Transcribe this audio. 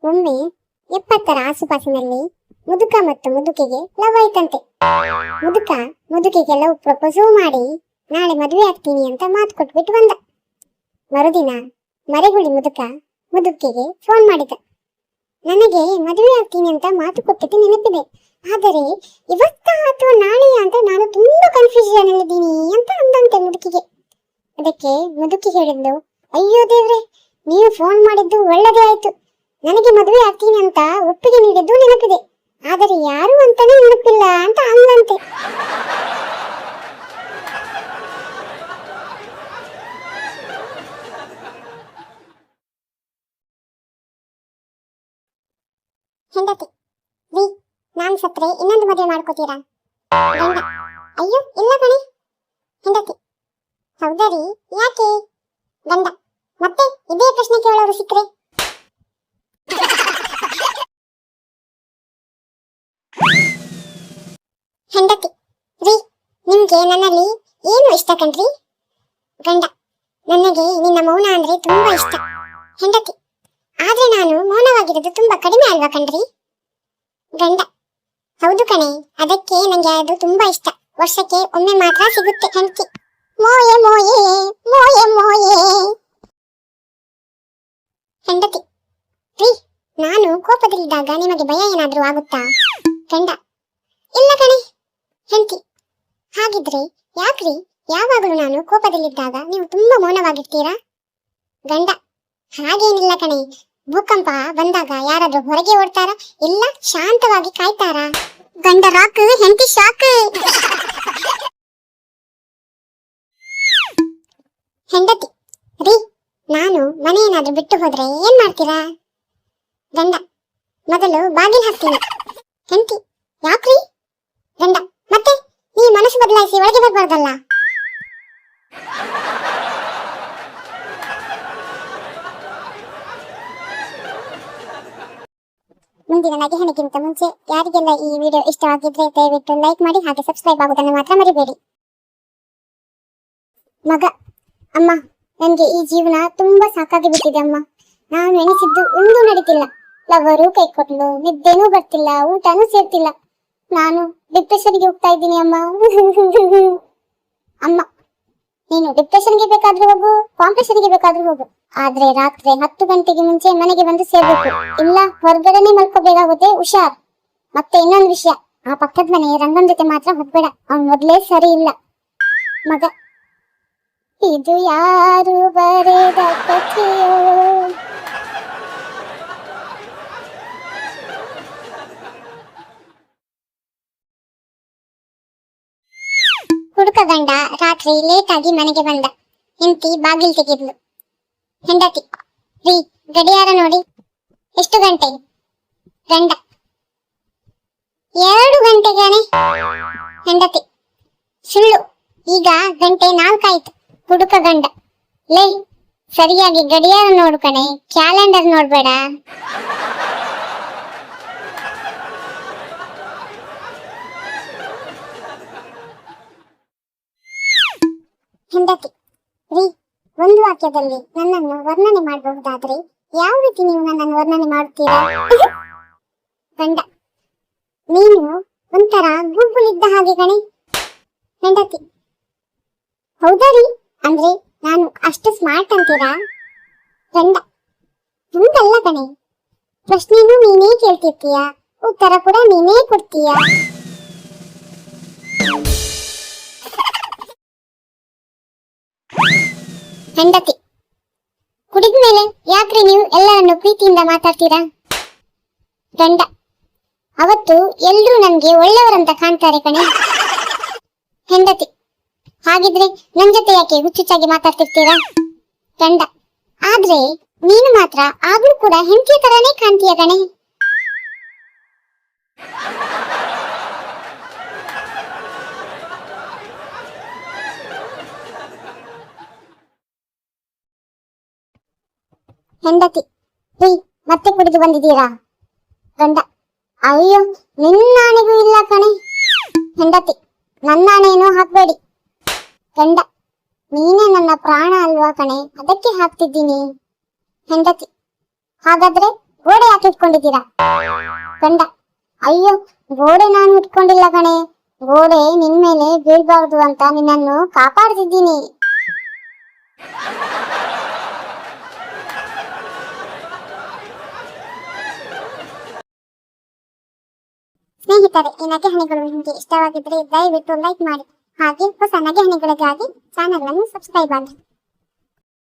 ಒಮ್ಮೆ 70ರ ಆಸುಪಾಸಿನಲ್ಲಿ ಮುದುಕ ಮತ್ತು ಮುದುಕಿಗೆ ಲವ್ ಆಯ್ತಂತೆ. ಮುದುಕ ಮುದುಕಿಗೆ ಲವ್ ಪ್ರಪೋಸ್ ಮಾಡಿ ನಾಳೆ ಮದುವೆ ಆಗ್ತೀನಿ ಅಂತ ಮಾತು ಕೊಟ್ಬಿಟ್ಟು ಬಂದ. ಮರುದಿನ ಮರೆಗುಳಿ ಮುದುಕ ಮುದುಕಿಗೆ ಫೋನ್ ಮಾಡಿದ. ನನಗೆ ಮದುವೆ ಆಗ್ತೀನಿ ಅಂತ ಮಾತು ಕೊಟ್ಟಿದ್ದು ನೆನಪಿದೆ, ಆದರೆ ಇವತ್ತ ಅಥವಾ ನಾಳೆಯ ಅಂತ ನಾನು ತುಂಬಾ ಕನ್ಫ್ಯೂಷನ್ ಅಲ್ಲಿದ್ದೀನಿ ಅಂತ ಅಂದಂತೆ ಮುದುಕಿಗೆ. ಅದಕ್ಕೆ ಮುದುಕಿ ಹೇಳಿದ್ಲು, ಅಯ್ಯೋ ದೇವ್ರೆ, ನೀವು ಫೋನ್ ಮಾಡಿದ್ದು ಒಳ್ಳೆದೇ ಆಯ್ತು. ನನಗೆ ಮದುವೆ ಆಗ್ತೀನಿ ಅಂತ ಒಪ್ಪಿಗೆ ನೀಡಿದ್ದು ನೆನಪಿದೆ, ಆದರೆ ಯಾರು ಅಂತಾನೆ ನೆನಪಿಲ್ಲ ಅಂತ ಅಂದಂತೆ. ಹೆಂಡತಿ, ರೀ, ನಾನ್ ಸತ್ರೆ ಇನ್ನೊಂದು ಮದುವೆ ಮಾಡ್ಕೋತೀರಾ? ಗಂಡ, ಅಯ್ಯೋ ಇಲ್ಲ ಕಣೆ. ಹೆಂಡತಿ, ಹೌದಾ ರೀ, ಯಾಕೆ? ಗಂಡ, ಮತ್ತೆ ಇದೇ ಪ್ರಶ್ನೆ ಕೇಳೋರು ಸಿಕ್ಕ್ರೆ? ಹೆಂಡತಿ, ರೀ, ನಿಮ್ಗೆ ನನ್ನಲ್ಲಿ ಏನು ಇಷ್ಟ ಕಣ್ರಿ? ಗಂಡ, ನನಗೆ ನಿನ್ನ ಮೌನ ಅಂದ್ರೆ ತುಂಬಾ ಇಷ್ಟ. ಹೆಂಡತಿ, ಆದ್ರೆ ನಾನು ಮೌನವಾಗಿರೋದು ತುಂಬಾ ಕಡಿಮೆ ಅಲ್ವಾ ಕಣ್ರಿ? ಗಂಡ, ಹೌದು ಕಣೆ, ಅದಕ್ಕೆ ನಂಗೆ ಅದು ತುಂಬಾ ಇಷ್ಟ. ವರ್ಷಕ್ಕೆ ಒಮ್ಮೆ ಮಾತ್ರ ಸಿಗುತ್ತೆ. ಹೆಂಡತಿ, ಮೋಯೆ ಮೋಯೆ ಮೋಯೆ ಮೋಯೆ. ಹೆಂಡತಿ, ರೀ, ನಾನು ಕೋಪದಲ್ಲಿದ್ದಾಗ ನಿಮಗೆ ಭಯ ಏನಾದ್ರೂ ಆಗುತ್ತಾ? ಗಂಡ, ಇಲ್ಲ ಕಣೆ. ಹೆಂಡತಿ, ಹಾಗಿದ್ರೆ ಯಾಕ್ರಿ ಯಾವಾಗಲೂ ನಾನು ಕೋಪದಲ್ಲಿದ್ದಾಗ ನೀವು ತುಂಬಾ ಮೌನವಾಗಿರ್ತೀರಾ? ಗಂಡ, ಹಾಗೇನಿಲ್ಲ ಕಣೆ, ಭೂಕಂಪ ಬಂದಾಗ ಯಾರಾದ್ರೂ ಹೊರಗೆ ಓಡ್ತಾರ, ಇಲ್ಲ ಶಾಂತವಾಗಿ ಕಾಯ್ತಾರ? ಗಂಡ ರಾಕ್, ಹೆಂಡತಿ ಶಾಕ್. ಹೆಂಡತಿ, ರೀ, ನಾನು ಮನೆ ಏನಾದ್ರೂ ಬಿಟ್ಟು ಹೋದ್ರೆ ಏನ್ ಮಾಡ್ತೀರಾ? ಗಂಡ, ಮೊದಲು ಬಾಗಿಲು ಹಾಕ್ತೀನಿ. ಹೆಂಡತಿ, ಯಾಕ್ರಿ? ಗಂಡ, ಮತ್ತೆ ನೀ ಮನಸ್ಸು ಬದಲಾಯಿಸಿ ಒಳಗೆ ಬರ್ಬಾರ್ದಲ್ಲ. ಮುಂದಿನ ನಗೆಹಣಕ್ಕಿಂತ ಮುಂಚೆ ಯಾರಿಗೆಲ್ಲ ಈ ವಿಡಿಯೋ ಇಷ್ಟವಾಗಿದ್ರೆ ದಯವಿಟ್ಟು ಲೈಕ್ ಮಾಡಿ, ಹಾಗೆ ಸಬ್ಸ್ಕ್ರೈಬ್ ಆಗೋದನ್ನು ಮಾತ್ರ ಮರಿಬೇಡಿ. ಮಗ, ಅಮ್ಮ, ನನಗೆ ಈ ಜೀವನ ತುಂಬಾ ಸಾಕಾಗಿ ಬಿಟ್ಟಿದೆ ಅಮ್ಮ. ನಾನು ಎಣಿಸಿದ್ದು ಒಂದೂ ನಡೀತಿಲ್ಲ. ಲವರು ಕೈ ಕೊಟ್ಲು, ನಿದ್ದೆನೂ ಬರ್ತಿಲ್ಲ, ಊಟನೂ ಸೇರ್ತಿಲ್ಲ. ನಾನು ಡಿಪ್ರೆಷನ್ಗೆ ಹೋಗ್ತಾ ಇದ್ದೀನಿ ಅಮ್ಮ. ಅಮ್ಮ, ನೀನು ಡಿಪ್ರೆಷನ್ಗೆ ಬೇಕಾದ್ರೂ ಹೋಗು, ಕಾಂಪ್ರೆಷನ್ಗೆ ಬೇಕಾದ್ರೂ ಹೋಗು, ಆದ್ರೆ ರಾತ್ರಿ 10 ಗಂಟೆಗೆ ಮುಂಚೆ ಮನೆಗೆ ಬಂದು ಸೇರ್ಬೇಕು, ಇಲ್ಲ ಹೊರಗಡೆನೆ ಮಲ್ಕೋಬೇಕಾಗುತ್ತೆ. ಹುಷಾರ್. ಮತ್ತೆ ಇನ್ನೊಂದು ವಿಷಯ, ಆ ಪಕ್ಕದ ಮನೆ ರಂಗನ್ ಜೊತೆ ಮಾತ್ರ ಹೋಗ್ಬೇಡ, ಅವ್ನ್ ಮೊದ್ಲೇ ಸರಿ ಇಲ್ಲ. ಮಗ, ಇದು ಯಾರು ಬರೆದ ಕಥೆಯೋ? ಹುಡುಕ ಗಂಡ ರಾತ್ರಿ ಲೇಟ್ ಆಗಿ ಮನೆಗೆ ಬಂದ. ಹೆಂಡತಿ ಬಾಗಿಲು ತೆಗೆದ್ಲು. ಹೆಂಡತಿ, ರೀ, ಗಡಿಯಾರ ನೋಡಿ, ಎಷ್ಟು ಗಂಟೆ? ಗಂಡ, 2 ಗಂಟೆ ಗಣೆ. ಹೆಂಡತಿ, ಸುಳ್ಳು, ಈಗ ಗಂಟೆ 4 ಆಯ್ತು. ಹುಡುಕ ಗಂಡ, ಲೇ, ಸರಿಯಾಗಿ ಗಡಿಯಾರ ನೋಡು ಕಣೆ, ಕ್ಯಾಲೆಂಡರ್ ನೋಡ್ಬೇಡ. ಹೆಂಡತಿ, ರೀ, ಒಂದು ವಾಕ್ಯದಲ್ಲಿ ನನ್ನನ್ನು ವರ್ಣನೆ ಮಾಡಬಹುದಾದ್ರೆ ಯಾವ ರೀತಿ ನೀವು ನನ್ನನ್ನು ವರ್ಣನೆ ಮಾಡುತ್ತೀರಾ? ಗಂಡ, ನೀನು ಒಂಥರ ಗುಗ್ಗುಲಿದ್ದ ಹಾಗೆ ಕಣೆ. ಹೆಂಡತಿ, ಹೌದಾ ರೀ, ಅಂದ್ರೆ ನಾನು ಅಷ್ಟು ಸ್ಮಾರ್ಟ್ ಅಂತೀರಾ? ಗಂಡ, ಹಂಗಲ್ಲ ಕಣೆ, ಪ್ರಶ್ನೆನೂ ನೀನೇ ಕೇಳ್ತಿರ್ತೀಯ, ಉತ್ತರ ಕೂಡ ನೀನೇ ಕೊಡ್ತೀಯ. ಹೆಂಡತಿ, ಕುಡಿದ್ಮೇಲೆ ಯಾಕ್ರಿ ನೀವು ಎಲ್ಲರನ್ನು ಪ್ರೀತಿಯಿಂದ ಮಾತಾಡ್ತೀರಾ? ಗಂಡ, ಅವತ್ತು ಎಲ್ರೂ ನನ್ಗೆ ಒಳ್ಳೆಯವರಂತ ಕಾಣ್ತಾರೆ ಕಣೆ. ಹೆಂಡತಿ, ಹಾಗಿದ್ರೆ ನನ್ ಜೊತೆ ಯಾಕೆ ಹುಚ್ಚುಚ್ಚಾಗಿ ಮಾತಾಡ್ತಿರ್ತೀರಾ? ಗಂಡ, ಆದ್ರೆ ನೀನು ಮಾತ್ರ ಆಗ್ಲೂ ಕೂಡ ಹೆಂಡತಿಯ ತರಾನೇ ಕಾಣ್ತೀಯ ಕಣೆ. ಹೆಂಡತಿ, ರೀ, ಮತ್ತೆ ಕುಡಿದು ಬಂದಿದ್ದೀರಾ? ಗಂಡ, ಅಯ್ಯೋ, ನಿನ್ನಾಣೆಗೂ ಇಲ್ಲ ಕಣೆ. ಹೆಂಡತಿ, ನನ್ನಾಣೆಯನ್ನು ಹಾಕ್ಬೇಡಿ. ಗಂಡ, ನೀನೇ ನನ್ನ ಪ್ರಾಣ ಅಲ್ವಾ ಕಣೆ, ಅದಕ್ಕೆ ಹಾಕ್ತಿದ್ದೀನಿ. ಹೆಂಡತಿ, ಹಾಗಾದ್ರೆ ಗೋಡೆ ಯಾಕೆ ಇಟ್ಕೊಂಡಿದ್ದೀರಾ ಗಂಡ. ಅಯ್ಯೋ, ಗೋಡೆ ನಾನು ಇಟ್ಕೊಂಡಿಲ್ಲ ಕಣೆ, ಗೋಡೆ ನಿನ್ ಮೇಲೆ ಬೀಳ್ಬಾರ್ದು ಅಂತ ನಿನ್ನನ್ನು ಕಾಪಾಡ್ತಿದ್ದೀನಿ. ಸ್ನೇಹಿತರೆ, ಈ ನಗೆಹನಿಗಳು ನಿಮಗೆ ಇಷ್ಟವಾಗಿದ್ರೆ ದಯವಿಟ್ಟು ಲೈಕ್ ಮಾಡಿ, ಹಾಗೆ ಹೊಸ ನಗೆಹನಿಗಳಿಗಾಗಿ ಚಾನೆಲ್ ಅನ್ನು ಸಬ್ಸ್ಕ್ರೈಬ್ ಮಾಡಿ.